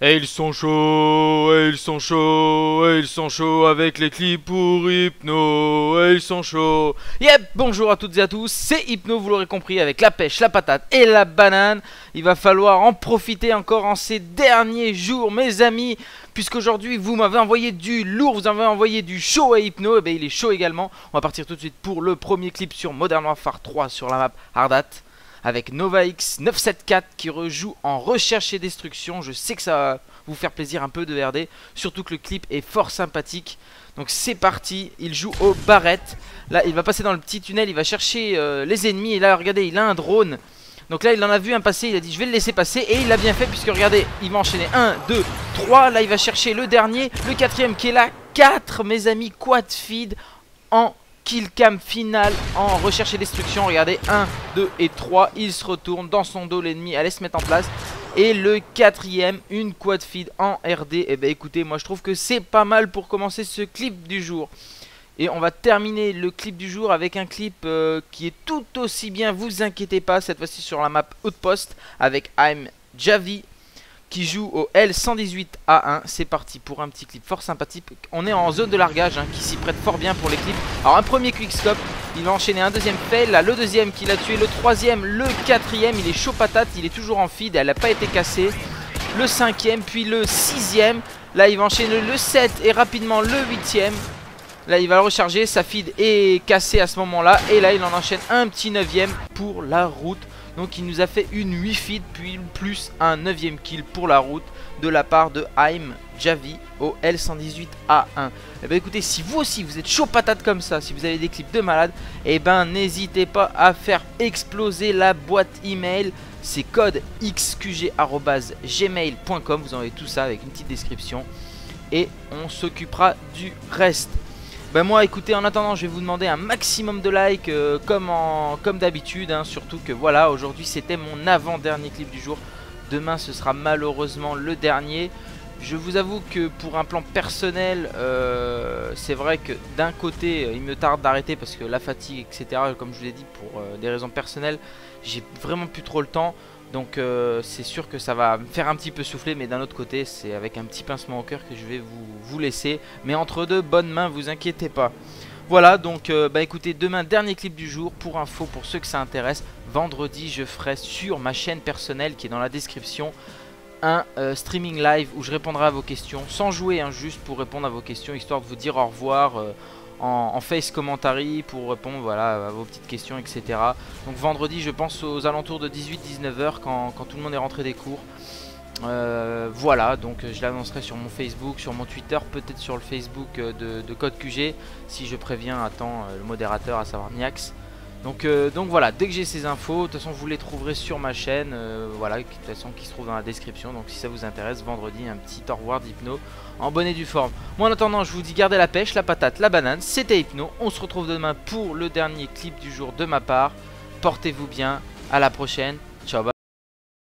Et ils sont chauds, et ils sont chauds, et ils sont chauds avec les clips pour Hypno, et ils sont chauds. Yep, bonjour à toutes et à tous, c'est Hypno, vous l'aurez compris, avec la pêche, la patate et la banane. Il va falloir en profiter encore en ces derniers jours, mes amis, puisqu'aujourd'hui vous m'avez envoyé du lourd, vous m'avez envoyé du chaud à Hypno, et bien il est chaud également. On va partir tout de suite pour le premier clip sur Modern Warfare 3 sur la map Ardat, avec Nova X 974 qui rejoue en recherche et destruction. Je sais que ça va vous faire plaisir un peu de RD, surtout que le clip est fort sympathique. Donc c'est parti, il joue au barrette. Là il va passer dans le petit tunnel, il va chercher les ennemis. Et là regardez, il a un drone. Donc là il en a vu un passer, il a dit je vais le laisser passer. Et il l'a bien fait puisque regardez, il va enchaîner 1, 2, 3. Là il va chercher le dernier, le quatrième qui est là. 4 mes amis, quad feed en killcam final en recherche et destruction. Regardez, 1, 2 et 3. Il se retourne dans son dos, l'ennemi allait se mettre en place. Et le quatrième, une quad feed en RD. Et ben écoutez, moi je trouve que c'est pas mal pour commencer ce clip du jour. Et on va terminer le clip du jour avec un clip qui est tout aussi bien, vous inquiétez pas, cette fois-ci sur la map Outpost avec I'm Javi qui joue au L118A1. C'est parti pour un petit clip fort sympathique. On est en zone de largage qui s'y prête fort bien pour les clips. Alors un premier quickscope, il va enchaîner un deuxième fail, là le deuxième qui l'a tué, le troisième, le quatrième, il est chaud patate, il est toujours en feed, elle n'a pas été cassée. Le cinquième, puis le sixième, là il va enchaîner le 7 et rapidement le huitième. Là il va le recharger, sa feed est cassée à ce moment là. Et là il en enchaîne un petit neuvième pour la route. Donc il nous a fait une 8 feed puis plus un 9ème kill pour la route de la part de I'm Javi au L118A1. Et ben écoutez, si vous aussi vous êtes chaud patate comme ça, si vous avez des clips de malade, et ben n'hésitez pas à faire exploser la boîte email. C'est code xqg@gmail.com. Vous envoyez tout ça avec une petite description et on s'occupera du reste. Ben moi écoutez, en attendant je vais vous demander un maximum de likes comme d'habitude surtout que voilà, aujourd'hui c'était mon avant-dernier clip du jour. Demain ce sera malheureusement le dernier. Je vous avoue que pour un plan personnel c'est vrai que d'un côté il me tarde d'arrêter parce que la fatigue etc, comme je vous l'ai dit, pour des raisons personnelles j'ai vraiment plus trop le temps. Donc c'est sûr que ça va me faire un petit peu souffler, mais d'un autre côté c'est avec un petit pincement au cœur que je vais vous laisser. Mais entre deux bonnes mains, vous inquiétez pas. Voilà, donc bah écoutez, demain dernier clip du jour. Pour info, pour ceux que ça intéresse, vendredi je ferai sur ma chaîne personnelle qui est dans la description un streaming live où je répondrai à vos questions, sans jouer, juste pour répondre à vos questions, histoire de vous dire au revoir en face commentary pour répondre voilà, à vos petites questions etc. Donc vendredi je pense aux alentours de 18-19 h quand tout le monde est rentré des cours. Voilà, donc je l'annoncerai sur mon Facebook, sur mon Twitter, peut-être sur le Facebook de Code QG si je préviens à temps le modérateur, à savoir Niax. Donc voilà, dès que j'ai ces infos, de toute façon vous les trouverez sur ma chaîne, voilà, de toute façon qui se trouve dans la description. Donc si ça vous intéresse, vendredi un petit au revoir d'Hypno en bonne et due forme. Moi en attendant je vous dis gardez la pêche, la patate, la banane, c'était Hypno. On se retrouve demain pour le dernier clip du jour de ma part. Portez-vous bien, à la prochaine, ciao bye.